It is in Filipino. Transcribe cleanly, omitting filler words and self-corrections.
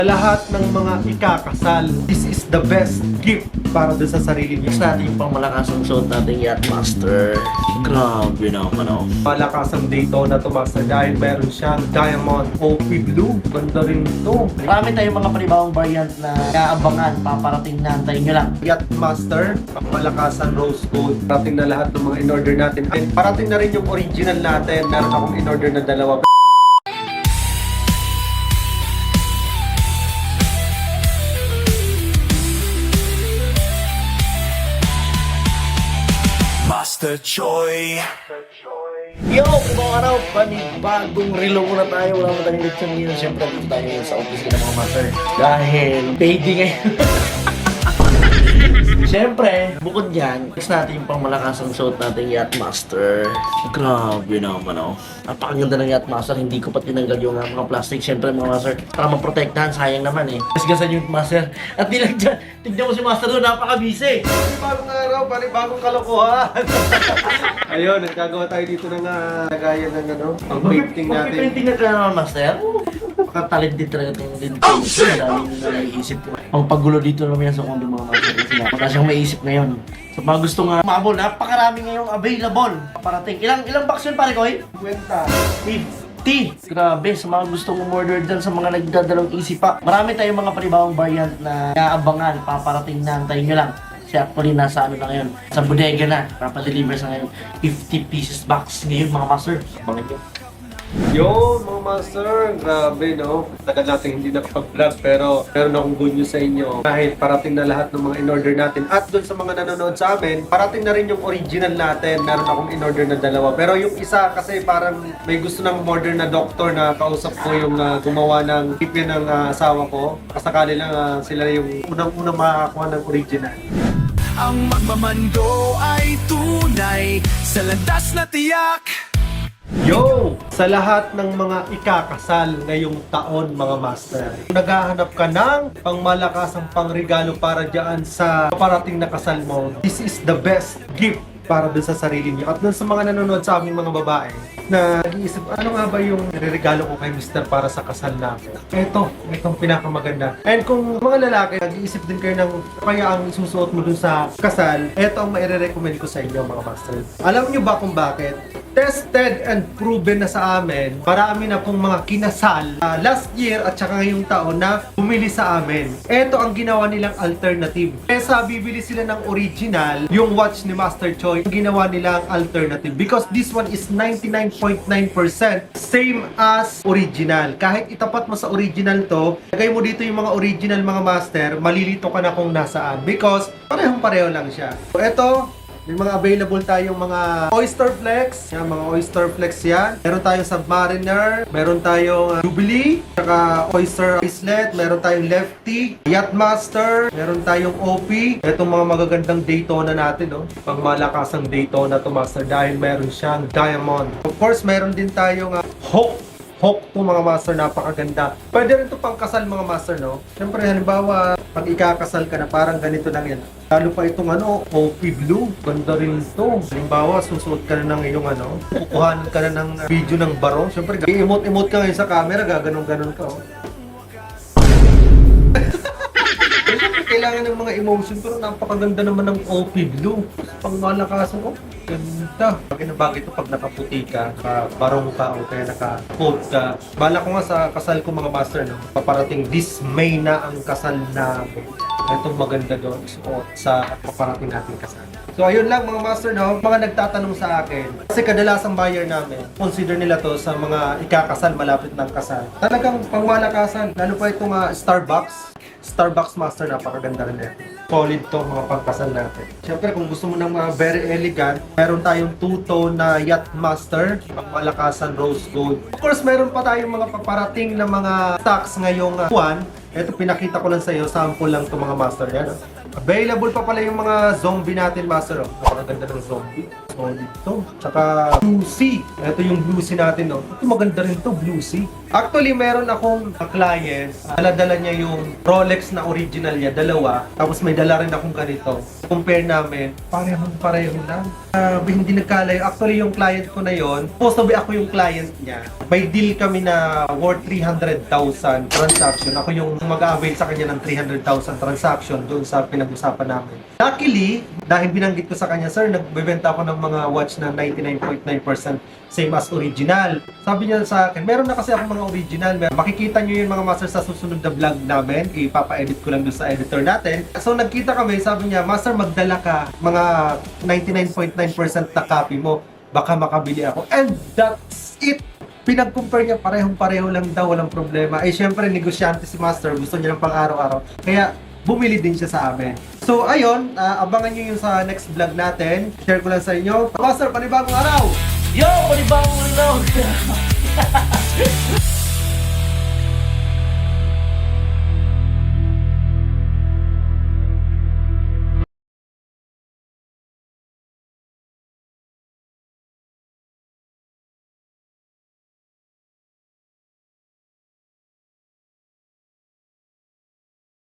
Lahat ng mga ikakasal, this is the best gift para doon sa sarili niyo. Next natin yung pangmalakas ang suot natin Yacht Master. Grabe naman oh. Malakas ang Daytona to Master dahil meron siyang Diamond OP Blue. Ganda rin ito. Marami tayong mga panibawang variant na kaabangan. Paparating na, antayin nyo lang. Yacht Master, malakasan Rose Gold. Parating na lahat ng mga in-order natin. And parating na rin yung original natin. Meron akong in-order na dalawa. Master Choi. Yo! Mga araw, panibagong relo muna tayo. Wala mo tayong lechon ngayon. Siyempre, dito tayo sa office ng mga master. Dahil, payday ngayon. Siyempre, bukod dyan, next natin yung pangmalakas ang suot natin Yacht Master. Grabe naman oh. Napakaganda ng Yacht Master. Hindi ko pa tinanggal yung mga plastic. Siyempre mga master, para maprotektahan, sayang naman eh. Gasgasan yung master. At di lang dyan, tignan mo si master doon, napaka-busy. Bagong araw, bagong kalokohan. Ayun, nagkagawa tayo dito ng lagayan ng pang-painting natin. Pag-painting na ka naman master. Makatalented talaga itong lento. Ang daming naiisip ko. Ang paggulo dito naman yan sa kundi mga master. Wala siyang maisip ngayon. So mga gusto nga umabol, napakarami ngayong available. Parating. Ilang box yun pare ko eh? Kwenta. 50! Grabe, sa mga gustong umorder dyan, sa mga nagdadalawang isip pa. Marami tayong mga panibawang variant na kaabangan. Paparating na, antayin nyo lang. Kasi actually nasa ano na ngayon, sa bodega na. Papadeliver sa ngayon. 50 pieces box ngayon mga master. Abangan nyo. Yo, mga master, grabe no. Tagal natin hindi nakapag-vlog pero meron akong good news sa inyo. Kahit parating na lahat ng mga in-order natin at doon sa mga nanonood sa amin, parating na rin yung original natin. Meron akong in-order na dalawa. Pero yung isa kasi parang may gusto ng order na doktor na kausap ko yung gumawa ng tipin ng asawa ko. Kasakali lang sila yung unang-unang makakakuha ng original. Ang magmamando ay tunay sa landas na tiyak. Yo! Sa lahat ng mga ikakasal ngayong taon mga master, naghahanap ka ng pangmalakasang pangregalo para dyan sa parating na kasal mo, this is the best gift para dun sa sarili niyo. At dun sa mga nanonood sa aming mga babae na nag-iisip, ano nga ba yung regalo ko kay Mr. para sa kasal namin? Itong pinakamaganda. And kung mga lalaki, nag-iisip din kayo ng kaya ang isusuot mo dun sa kasal, ito ang maire-recommend ko sa inyo mga master. Alam niyo ba kung bakit? Tested and proven na sa amin, marami na pong mga kinasal last year at saka ngayong taon na bumili sa amin. Ito ang ginawa nilang alternative. Kesa bibili sila ng original, yung watch ni Master Choi, ginawa nilang alternative. Because this one is 99.9% same as original. Kahit itapat mo sa original to, lagay mo dito yung mga original mga master, malilito ka na kung nasaan. Because parehong-pareho lang siya. So, ito, may mga available tayong mga Oyster Flex. Yan, mga Oyster Flex yan. Meron tayong Submariner. Meron tayong Jubilee. Saka Oyster Islet. Meron tayong Lefty. Yacht Master. Meron tayong OP. Itong mga magagandang Daytona natin. No? Pangmalakasang Daytona to Master dahil meron siyang Diamond. Of course, meron din tayong Hawk to mga master, napakaganda. Pwede rin to pang kasal mga master, no? Siyempre, halimbawa, pag ikakasal ka na, parang ganito lang yan. Lalo pa itong OP Blue. Ganda rin to. Halimbawa, susuot ka na ng iyong kukuhanan ka na ng video ng baro. Siyempre, i-emote-emote ka ngayon sa camera, gaganon-ganon ka, oh. Kailangan ng mga emotion, pero napakaganda naman ng OP Blue. Pang malakasan ko, ganda. Bagay na bagay ito pag nakaputi ka, barong ka, o kaya naka-coat ka. Bala ko nga sa kasal ko mga master, no? Paparating this May na ang kasal na itong maganda doon suot sa paparating natin kasal. So ayun lang mga master, no? Mga nagtatanong sa akin, kasi kadalasang buyer namin, consider nila to sa mga ikakasal, malapit ng kasal. Talagang pangmalakasan, lalo pa itong Starbucks Master, napakaganda rin ito. Solid to mga pangkasal natin. Siyempre kung gusto mo ng mga very elegant, meron tayong two-tone na Yacht Master, pangmalakasan Rose Gold. Of course, meron pa tayong mga paparating na mga stocks ngayong buwan. Ito pinakita ko lang sa iyo, sample lang to mga master yan. Available pa pala yung mga zombie natin master. Napakaganda ng zombie. Solid to. Tsaka Blue Sea. Ito yung Blue Sea natin. No? Ito maganda rin to, Blue Sea. Actually, meron akong client. Dala-dala niya yung Rolex na original niya, dalawa. Tapos may dala rin akong ganito. Compare namin, pareho lang. Hindi nagkalayo. Actually, yung client ko na yon, supposed to be ako yung client niya. May deal kami na worth 300,000 transaction. Ako yung mag-avail sa kanya ng 300,000 transaction doon sa pinag-usapan namin. Luckily, dahil binanggit ko sa kanya, sir, nagbebenta ako ng mga watch na 99.9% same as original. Sabi niya sa akin, meron na kasi ako mga original. Makikita niyo yun mga master sa susunod na vlog namin. Ipapa-edit ko lang doon sa editor natin. So nagkita kami, sabi niya, master, magdala ka mga 99.9% na copy mo. Baka makabili ako. And that's it! Pinag-compare niya, parehong-pareho lang daw, walang problema. Eh, syempre, negosyante si master, gusto niya ng pang-araw-araw. Kaya, bumili din siya sa amin. So, ayun, abangan niyo yung sa next vlog natin. Share ko lang sa inyo. Master, panibagong araw! Yo! Panibagong araw!